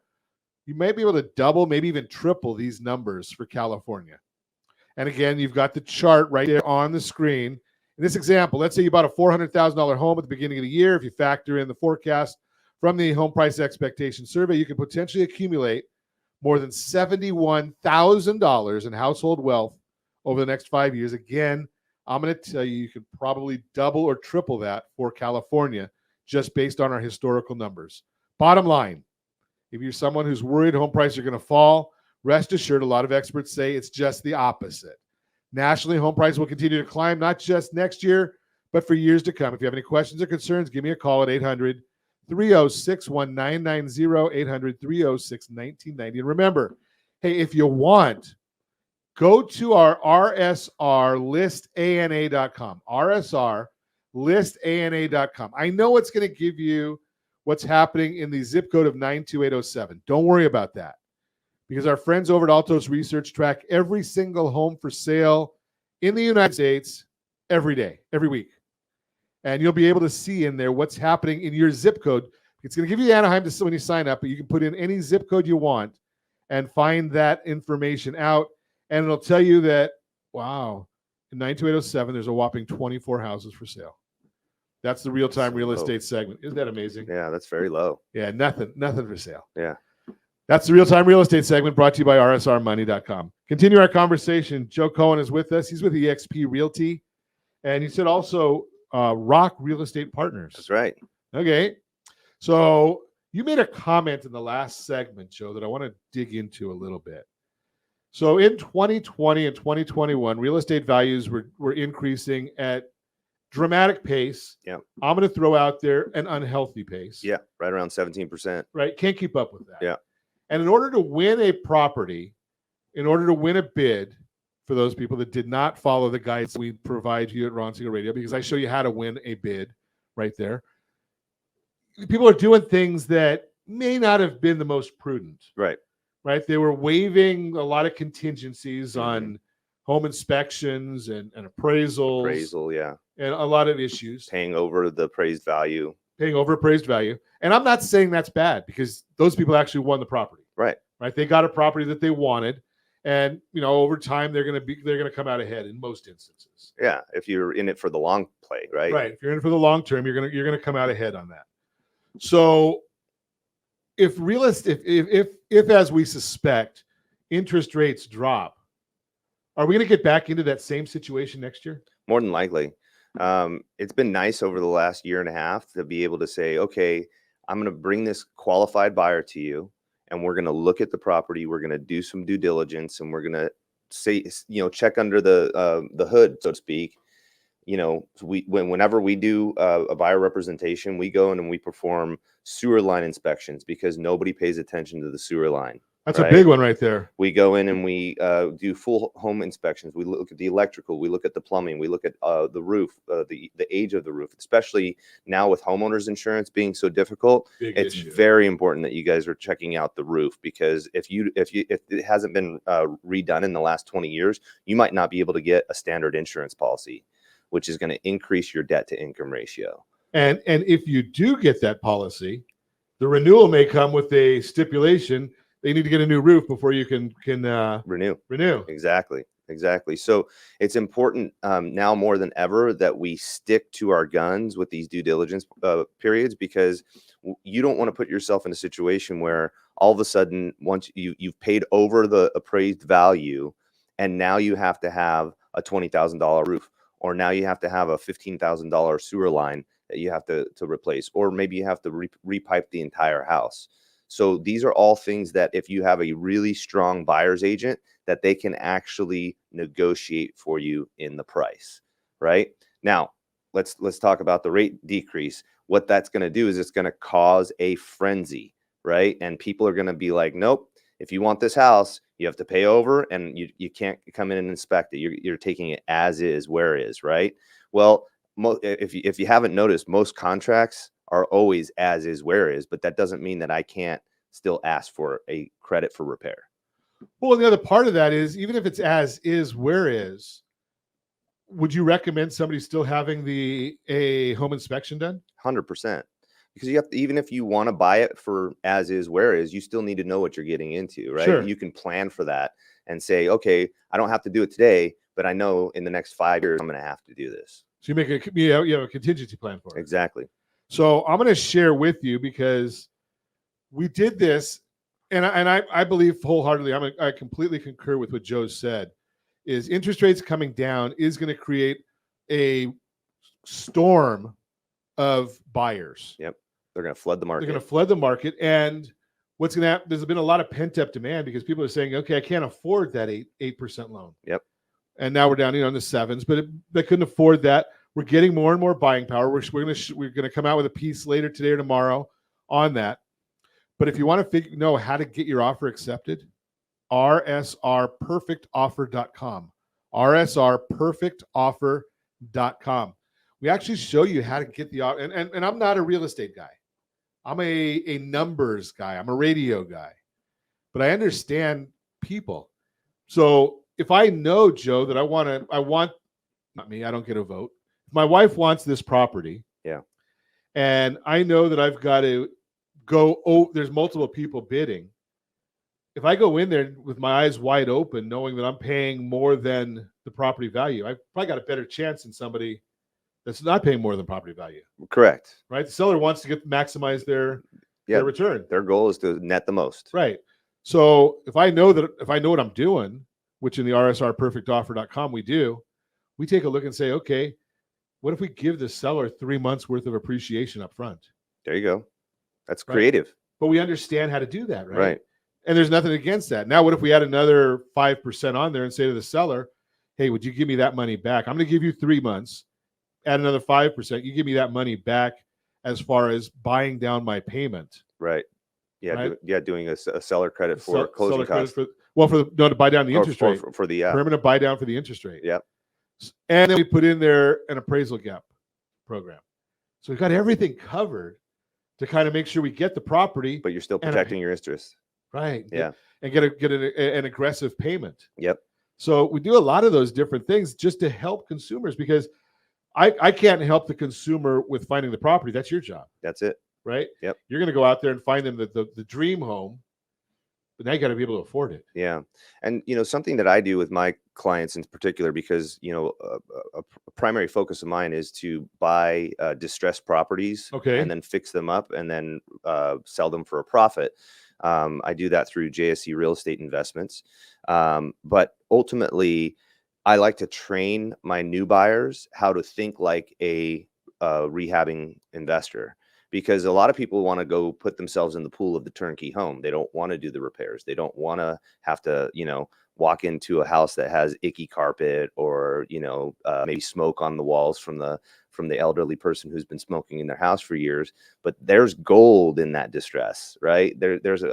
You may be able to double, maybe even triple these numbers for California. And again, you've got the chart right there on the screen. In this example, let's say you bought a $400,000 home at the beginning of the year. If you factor in the forecast from the Home Price Expectation Survey, you could potentially accumulate more than $71,000 in household wealth over the next 5 years. Again, I'm going to tell you, you could probably double or triple that for California just based on our historical numbers. Bottom line, if you're someone who's worried home prices are going to fall, rest assured a lot of experts say it's just the opposite. Nationally, home prices will continue to climb, not just next year, but for years to come. If you have any questions or concerns, give me a call at 800-306-1990, 800-306-1990. And remember, hey, if you want, go to our RSRlistANA.com, RSRlistANA.com. I know it's going to give you what's happening in the zip code of 92807. Don't worry about that, because our friends over at Altos Research track every single home for sale in the United States every day, every week. and you'll be able to see in there what's happening in your zip code. It's going to give you Anaheim when you sign up, but you can put in any zip code you want and find that information out. And it'll tell you that, wow, in 92807, there's a whopping 24 houses for sale. That's the real-time real estate segment. Isn't that amazing? Yeah, that's very low. Yeah, nothing for sale. Yeah. That's the real-time real estate segment brought to you by rsrmoney.com. Continue our conversation. Joe Cohen is with us. He's with eXp Realty. And he said also Rock Real Estate Partners. That's right. Okay. So you made a comment in the last segment, Joe, that I want to dig into a little bit. So in 2020 and 2021, real estate values were increasing at dramatic pace. Yeah. I'm going to throw out there an unhealthy pace. Yeah, right around 17%. Right. Can't keep up with that. Yeah. And in order to win a property, in order to win a bid, for those people that did not follow the guides we provide you at Ron Siegel Radio, because I show you how to win a bid right there. People are doing things that may not have been the most prudent. Right. Right. They were waiving a lot of contingencies on home inspections and appraisals. Appraisal, yeah. And a lot of issues. Paying over the appraised value. Paying over appraised value. And I'm not saying that's bad, because those people actually won the property. Right. Right. They got a property that they wanted. And, you know, over time, they're going to come out ahead in most instances. Yeah. If you're in it for the long play, right? Right. If you're in it for the long term, you're going to come out ahead on that. So if as we suspect, interest rates drop, are we going to get back into that same situation next year? More than likely. It's been nice over the last year and a half to be able to say, okay, I'm going to bring this qualified buyer to you, and we're going to look at the property. We're going to do some due diligence, and we're going to say, check under the hood, so to speak. Whenever we do a buyer representation, we go in and we perform sewer line inspections, because nobody pays attention to the sewer line. That's a big one right there. We go in and we do full home inspections. We look at the electrical. We look at the plumbing. We look at the roof, the age of the roof, especially now with homeowners insurance being so difficult. It's very important that you guys are checking out the roof, because if it hasn't been redone in the last 20 years, you might not be able to get a standard insurance policy, which is going to increase your debt to income ratio. And if you do get that policy, the renewal may come with a stipulation they need to get a new roof before you can renew. Exactly. So it's important now more than ever that we stick to our guns with these due diligence periods, because you don't want to put yourself in a situation where all of a sudden, once you've paid over the appraised value, and now you have to have a $20,000 roof, or now you have to have a $15,000 sewer line that you have to replace, or maybe you have to repipe the entire house. So these are all things that if you have a really strong buyer's agent, that they can actually negotiate for you in the price, right? Now, let's talk about the rate decrease. What that's going to do is it's going to cause a frenzy, right? And people are going to be like, nope, if you want this house, you have to pay over, and you can't come in and inspect it. You're taking it as is, where is, right? Well, if you haven't noticed, most contracts are always as is, where is, but that doesn't mean that I can't still ask for a credit for repair. Well, the other part of that is, even if it's as is, where is, would you recommend somebody still having a home inspection done? 100%. Because you have to, even if you want to buy it for as is, where is, you still need to know what you're getting into, right? Sure. You can plan for that and say, okay, I don't have to do it today, but I know in the next 5 years, I'm going to have to do this. So you have a contingency plan for it. Exactly. So I'm going to share with you, because we did this, and I believe wholeheartedly, I completely concur with what Joe said, is interest rates coming down is going to create a storm of buyers. Yep. They're going to flood the market. They're going to flood the market. And what's going to happen, there's been a lot of pent-up demand, because people are saying, okay, I can't afford that 8% loan. Yep. And now we're down, in the 7s, but they couldn't afford that. We're getting more and more buying power. We're going to come out with a piece later today or tomorrow on that. But if you want to know how to get your offer accepted, rsrperfectoffer.com. rsrperfectoffer.com. We actually show you how to get the offer. And I'm not a real estate guy. I'm a numbers guy. I'm a radio guy. But I understand people. So if I know, Joe, that I want, not me, I don't get a vote. my wife wants this property. Yeah. And I know that I've got to go. Oh, there's multiple people bidding. If I go in there with my eyes wide open, knowing that I'm paying more than the property value, I've probably got a better chance than somebody that's not paying more than property value. Correct. Right? The seller wants to maximize their return. Their goal is to net the most. Right. So if I know what I'm doing, which in the rsrperfectoffer.com we do, we take a look and say, okay, what if we give the seller 3 months worth of appreciation up front? There you go. That's Right. creative. But we understand how to do that, right? Right. And there's nothing against that. Now, what if we add another 5% on there and say to the seller, hey, would you give me that money back? I'm going to give you 3 months, add another 5%. You give me that money back as far as buying down my payment. Right. Yeah. Right? Doing a seller credit for closing costs. To buy down the interest rate. For the permanent buy down for the interest rate. Yep. And then we put in there an appraisal gap program. So we've got everything covered to kind of make sure we get the property. But you're still protecting your interests. Right. Yeah. And get an aggressive payment. Yep. So we do a lot of those different things just to help consumers, because I can't help the consumer with finding the property. That's your job. That's it. Right. Yep. You're going to go out there and find them the dream home, but now you got to be able to afford it. Yeah. And, something that I do with my clients in particular, because, a primary focus of mine is to buy distressed properties and then fix them up and then sell them for a profit. I do that through JSE Real Estate Investments. But ultimately, I like to train my new buyers how to think like a rehabbing investor, because a lot of people want to go put themselves in the pool of the turnkey home. They don't want to do the repairs. They don't want to have to, walk into a house that has icky carpet or, maybe smoke on the walls from the elderly person who's been smoking in their house for years. But there's gold in that distress, right? There's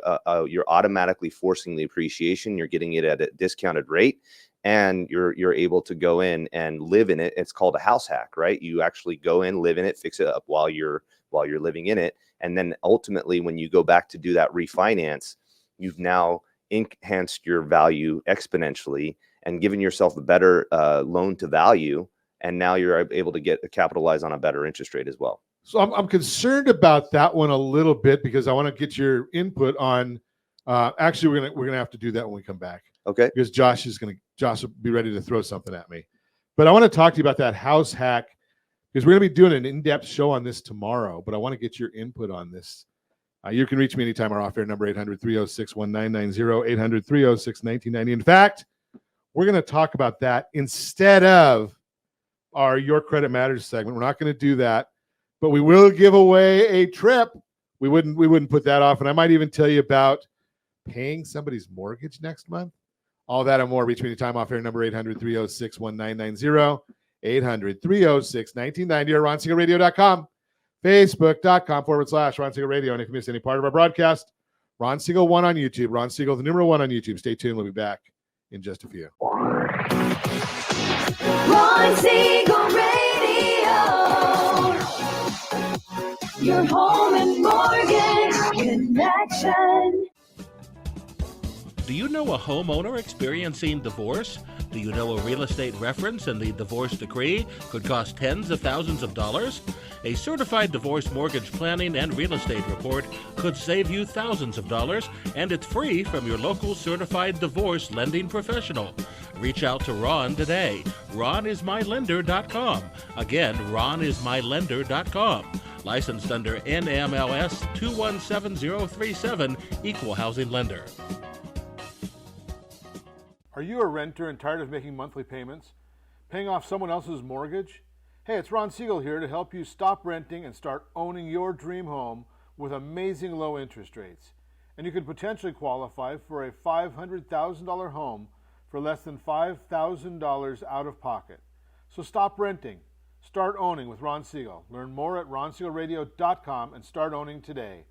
you're automatically forcing the appreciation. You're getting it at a discounted rate, and you're able to go in and live in it. It's called a house hack, right? You actually go in, live in it, fix it up while you're living in it. And then ultimately, when you go back to do that refinance, you've now enhanced your value exponentially and given yourself a better loan to value. And now you're able to capitalize on a better interest rate as well. So I'm concerned about that one a little bit, because I want to get your input on. Actually, we're gonna have to do that when we come back. Okay. Because Josh will be ready to throw something at me. But I want to talk to you about that house hack, because we're gonna be doing an in-depth show on this tomorrow. But I want to get your input on this. You can reach me anytime. Our off-air number 800-306-1990, 800-306-1990. In fact, we're going to talk about that instead of our Your Credit Matters segment. We're not going to do that, but we will give away a trip. We wouldn't put that off. And I might even tell you about paying somebody's mortgage next month. All that and more. Reach me anytime. Off-air number 800-306-1990, 800-306-1990, or ronsingleradio.com. Facebook.com/Ron Siegel Radio. And if you miss any part of our broadcast, Ron Siegel 1 on YouTube. Ron Siegel, the number 1 on YouTube. Stay tuned. We'll be back in just a few. Ron Siegel Radio. Your home and mortgage connection. Do you know a homeowner experiencing divorce? Do you know a real estate reference and the divorce decree could cost tens of thousands of dollars? A certified divorce mortgage planning and real estate report could save you thousands of dollars, and it's free from your local certified divorce lending professional. Reach out to Ron today. RonIsMyLender.com. Again, RonIsMyLender.com. Licensed under NMLS 217037, Equal Housing Lender. Are you a renter and tired of making monthly payments? Paying off someone else's mortgage? Hey, it's Ron Siegel here to help you stop renting and start owning your dream home with amazing low interest rates. And you could potentially qualify for a $500,000 home for less than $5,000 out of pocket. So stop renting. Start owning with Ron Siegel. Learn more at ronsiegelradio.com and start owning today.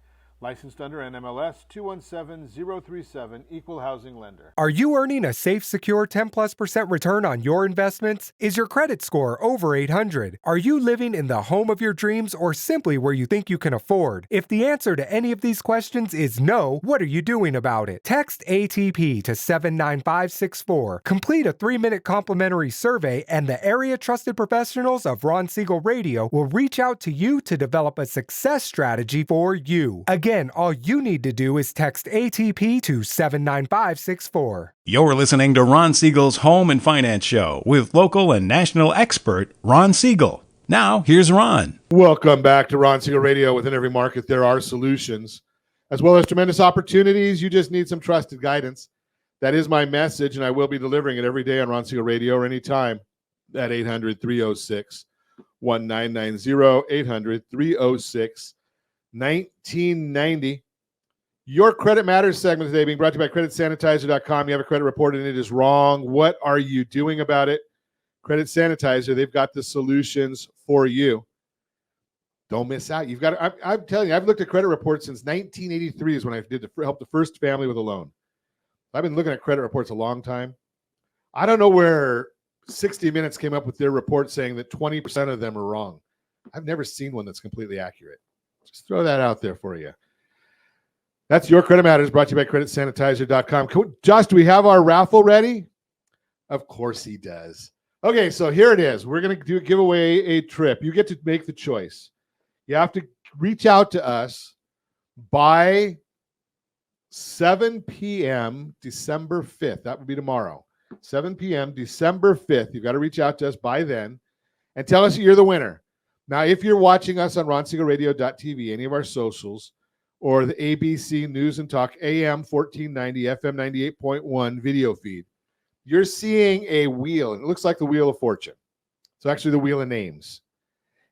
Licensed under NMLS 217037, Equal Housing Lender. Are you earning a safe, secure 10+% return on your investments? Is your credit score over 800? Are you living in the home of your dreams or simply where you think you can afford? If the answer to any of these questions is no, what are you doing about it? Text ATP to 79564. Complete a 3-minute complimentary survey, and the area trusted professionals of Ron Siegel Radio will reach out to you to develop a success strategy for you. Again, all you need to do is text ATP to 79564. You're listening to Ron Siegel's Home and Finance Show with local and national expert Ron Siegel. Now, here's Ron. Welcome back to Ron Siegel Radio. Within every market, there are solutions, as well as tremendous opportunities. You just need some trusted guidance. That is my message, and I will be delivering it every day on Ron Siegel Radio or anytime at 800-306-1990, 800-306-1990. Your Credit Matters segment today being brought to you by CreditSanitizer.com. You have a credit report and it is wrong. What are you doing about it? Credit Sanitizer, they've got the solutions for you. Don't miss out. You've got. I'm telling you, I've looked at credit reports since 1983 is when I did help the first family with a loan. I've been looking at credit reports a long time. I don't know where 60 Minutes came up with their report saying that 20% of them are wrong. I've never seen one that's completely accurate. Just throw that out there for you. That's Your Credit Matters, brought to you by CreditSanitizer.com. Josh, do we have our raffle ready? Of course he does. Okay, so here it is. We're going to give away a trip. You get to make the choice. You have to reach out to us by 7 p.m. December 5th. That would be tomorrow. 7 p.m. December 5th. You've got to reach out to us by then and tell us you're the winner. Now, if you're watching us on RonSiegelRadio.tv, any of our socials, or the ABC News and Talk AM 1490, FM 98.1 video feed, you're seeing a wheel, and it looks like the Wheel of Fortune. It's actually the Wheel of Names.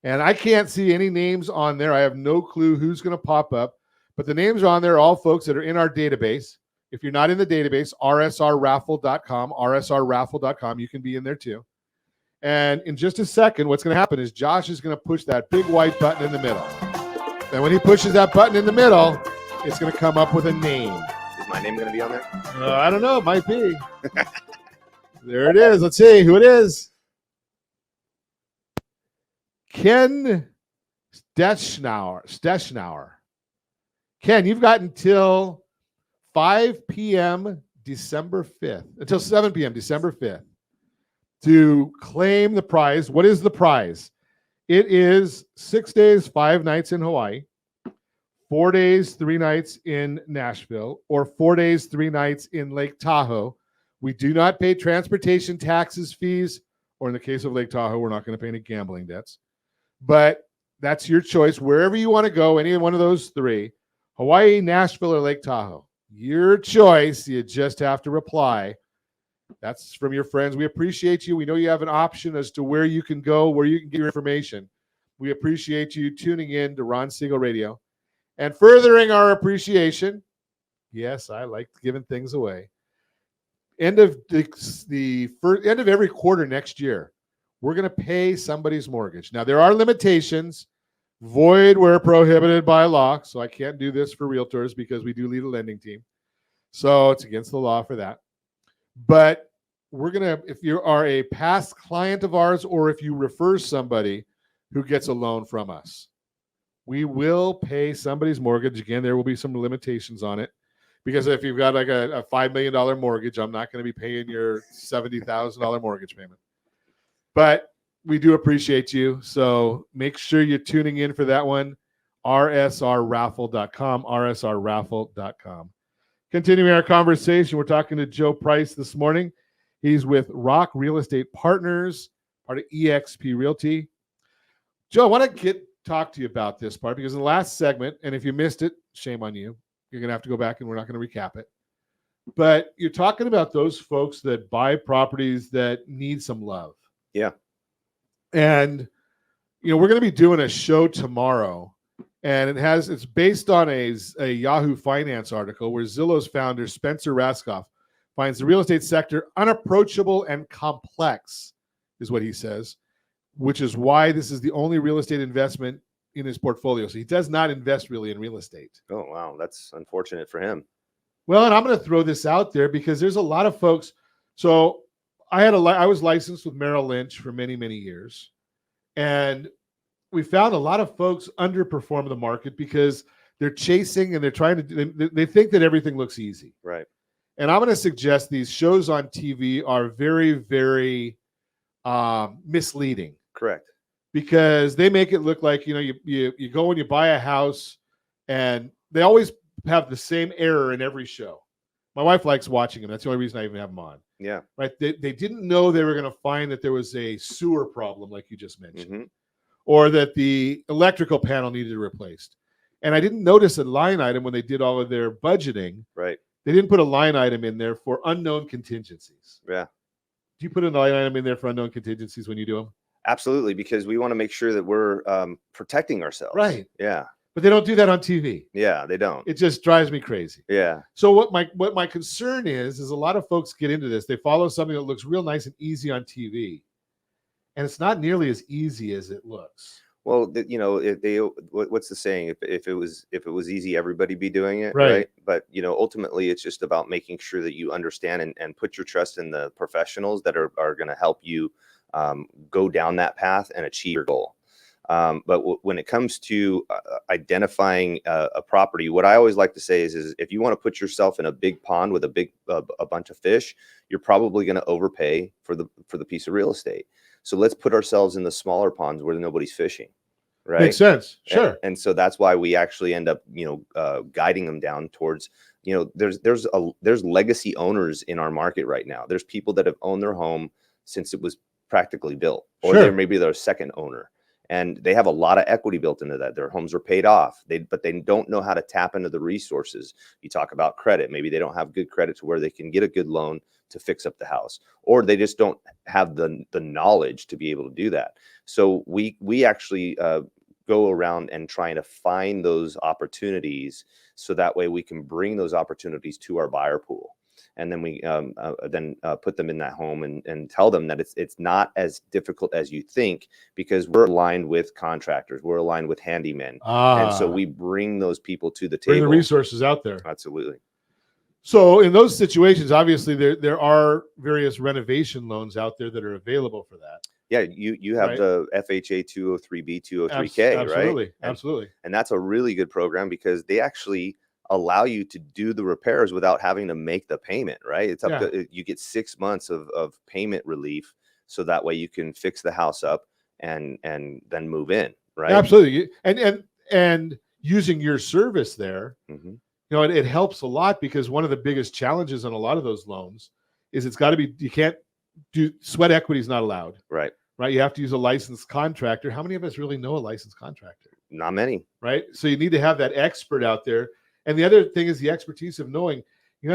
And I can't see any names on there. I have no clue who's going to pop up, but the names are on there, all folks that are in our database. If you're not in the database, rsrraffle.com, rsrraffle.com, you can be in there too. And in just a second, what's going to happen is Josh is going to push that big white button in the middle. And when he pushes that button in the middle, it's going to come up with a name. Is my name going to be on there? I don't know. It might be. There it is. Let's see who it is. Ken Steschnauer. Ken, you've got until 5 p.m. December 5th, until 7 p.m. December 5th to claim the prize. What is the prize? It is 6 days, 5 nights in Hawaii, 4 days, 3 nights in Nashville, or 4 days, 3 nights in Lake Tahoe. We do not pay transportation taxes, fees, or in the case of Lake Tahoe, we're not going to pay any gambling debts. But that's your choice. Wherever you want to go, any one of those three, Hawaii, Nashville, or Lake Tahoe. Your choice. You just have to reply. That's from your friends. We appreciate you. We know you have an option as to where you can go, where you can get your information. We appreciate you tuning in to Ron Siegel Radio. And furthering our appreciation, yes, I like giving things away. End of the end of every quarter next year, we're going to pay somebody's mortgage. Now, there are limitations, void where prohibited by law. So I can't do this for realtors because we do lead a lending team. So it's against the law for that. But we're going to, if you are a past client of ours, or if you refer somebody who gets a loan from us, we will pay somebody's mortgage. Again, there will be some limitations on it. Because if you've got like a $5 million mortgage, I'm not going to be paying your $70,000 mortgage payment. But we do appreciate you. So make sure you're tuning in for that one. rsrraffle.com, rsrraffle.com. Continuing our conversation, we're talking to Joe Price this morning. He's with Rock Real Estate Partners, part of eXp Realty. Joe, I want to talk to you about this part because in the last segment, and if you missed it, shame on you. You're going to have to go back and we're not going to recap it. But you're talking about those folks that buy properties that need some love. Yeah. And, you know, we're going to be doing a show tomorrow. And it's based on a Yahoo Finance article where Zillow's founder, Spencer Raskoff, finds the real estate sector unapproachable and complex, is what he says, which is why this is the only real estate investment in his portfolio. So he does not invest really in real estate. Oh, wow. That's unfortunate for him. Well, and I'm going to throw this out there because there's a lot of folks. So I was licensed with Merrill Lynch for many, many years. And we found a lot of folks underperform the market because they're chasing and they're trying to, they think that everything looks easy. Right. And I'm going to suggest these shows on TV are very, very misleading. Correct. Because they make it look like, you go and you buy a house and they always have the same error in every show. My wife likes watching them. That's the only reason I even have them on. Yeah. Right. They didn't know they were going to find that there was a sewer problem, like you just mentioned, Mm-hmm. or that the electrical panel needed replaced. And I didn't notice a line item when they did all of their budgeting. Right. They didn't put a line item in there for unknown contingencies. Yeah. Do you put a line item in there for unknown contingencies when you do them? Absolutely, because we want to make sure that we're protecting ourselves. Right. Yeah. But they don't do that on TV. Yeah, they don't. It just drives me crazy. Yeah. So what my concern is a lot of folks get into this. They follow something that looks real nice and easy on TV, and it's not nearly as easy as it looks. Well, if they, what's the saying? If it was easy, everybody'd be doing it, Right. right? But ultimately, it's just about making sure that you understand and put your trust in the professionals that are going to help you go down that path and achieve your goal. But when it comes to identifying a property, what I always like to say is if you want to put yourself in a big pond with a bunch of fish, you're probably going to overpay for the piece of real estate. So let's put ourselves in the smaller ponds where nobody's fishing. Right. Makes sense. Sure. And so that's why we actually end up, guiding them down towards, there's legacy owners in our market right now. There's people that have owned their home since it was practically built, or Sure. maybe they're a second owner, and they have a lot of equity built into that. Their homes are paid off, but they don't know how to tap into the resources. You talk about credit. Maybe they don't have good credit to where they can get a good loan to fix up the house, or they just don't have the knowledge to be able to do that. So we actually go around and trying to find those opportunities, so that way we can bring those opportunities to our buyer pool. And then we put them in that home and tell them that it's not as difficult as you think, because we're aligned with contractors, we're aligned with handymen, and so we bring those people to the table. Bring the resources out there. Absolutely. So in those situations, obviously there are various renovation loans out there that are available for that. Yeah, you have Right. the FHA 203B, 203K, right? Absolutely, absolutely. And that's a really good program because they actually allow you to do the repairs without having to make the payment, right? It's up to, you get 6 months of payment relief, so that way you can fix the house up and then move in, right? Absolutely. And using your service there, Mm-hmm. it helps a lot, because one of the biggest challenges on a lot of those loans is it's got to be, you can't do sweat equity is not allowed. Right. Right. You have to use a licensed contractor. How many of us really know a licensed contractor? Not many. Right. So you need to have that expert out there. And the other thing is the expertise of knowing,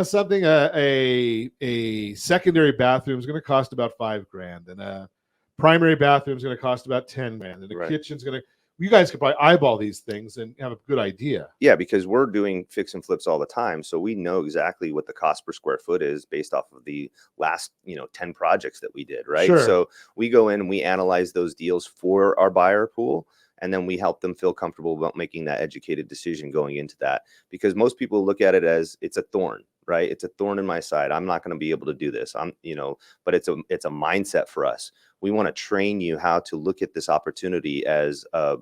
something, a secondary bathroom is going to cost about $5,000, and a primary bathroom is going to cost about $10,000, and the Right. kitchen's going to, you guys could probably eyeball these things and have a good idea. Yeah, because we're doing fix and flips all the time. So we know exactly what the cost per square foot is based off of the last, 10 projects that we did, right? Sure. So we go in and we analyze those deals for our buyer pool, and then we help them feel comfortable about making that educated decision going into that. Because most people look at it as it's a thorn, right? It's a thorn in my side. I'm not going to be able to do this. But it's a mindset for us. We want to train you how to look at this opportunity as a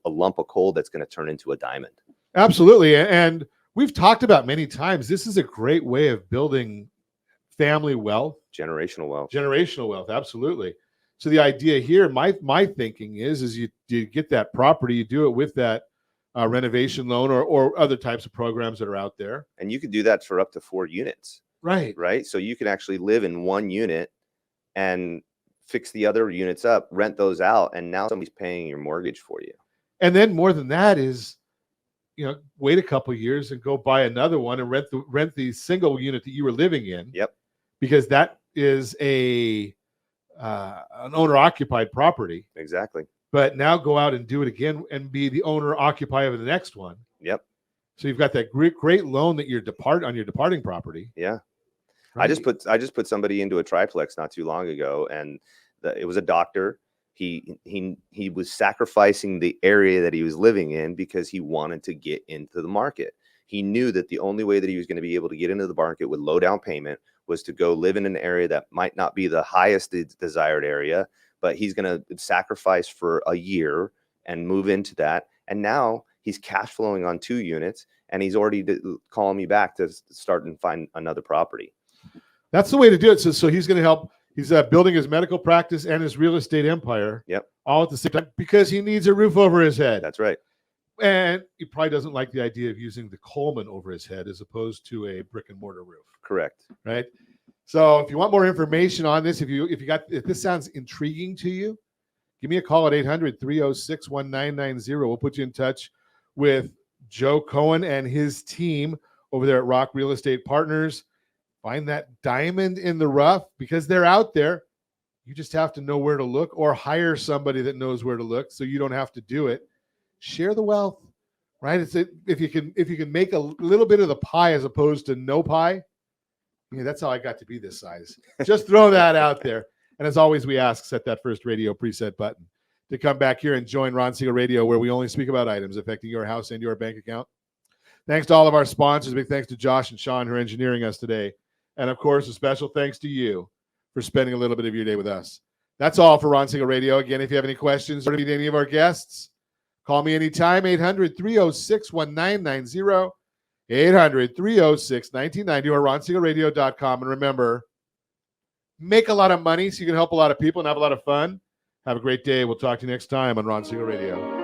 lump of coal that's going to turn into a diamond. Absolutely. And we've talked about many times, this is a great way of building family wealth, Generational wealth. Absolutely. So the idea here, my thinking is you get that property, you do it with that renovation loan or other types of programs that are out there. And you could do that for up to 4 units. Right. Right. So you can actually live in one unit and fix the other units up, rent those out, and now somebody's paying your mortgage for you. And then more than that is, wait a couple of years and go buy another one and rent the single unit that you were living in. Yep. Because that is an owner occupied property. Exactly. But now go out and do it again and be the owner occupier of the next one. Yep. So you've got that great loan that you're on your departing property. Yeah. Right? I just put somebody into a triplex not too long ago, and it was a doctor, He was sacrificing the area that he was living in because he wanted to get into the market. He knew that the only way that he was going to be able to get into the market with low down payment was to go live in an area that might not be the highest desired area, but he's going to sacrifice for a year and move into that. And now he's cash flowing on 2 units, and he's already calling me back to start and find another property. That's the way to do it. So he's going to help. He's building his medical practice and his real estate empire. Yep. All at the same time because he needs a roof over his head. That's right. And he probably doesn't like the idea of using the Coleman over his head as opposed to a brick and mortar roof. Correct. Right. So if you want more information on this, if this sounds intriguing to you, give me a call at 800-306-1990. We'll put you in touch with Joe Cohen and his team over there at Rock Real Estate Partners. Find that diamond in the rough because they're out there. You just have to know where to look or hire somebody that knows where to look so you don't have to do it. Share the wealth, right? If you can make a little bit of the pie as opposed to no pie, that's how I got to be this size. Just throw that out there. And as always, we ask, set that first radio preset button to come back here and join Ron Siegel Radio, where we only speak about items affecting your house and your bank account. Thanks to all of our sponsors. Big thanks to Josh and Sean who are engineering us today. And of course, a special thanks to you for spending a little bit of your day with us. That's all for Ron Siegel Radio. Again, if you have any questions or meet any of our guests, call me anytime, 800-306-1990, 800-306-1990, or ronsiegelradio.com. And remember, make a lot of money so you can help a lot of people and have a lot of fun. Have a great day. We'll talk to you next time on Ron Siegel Radio.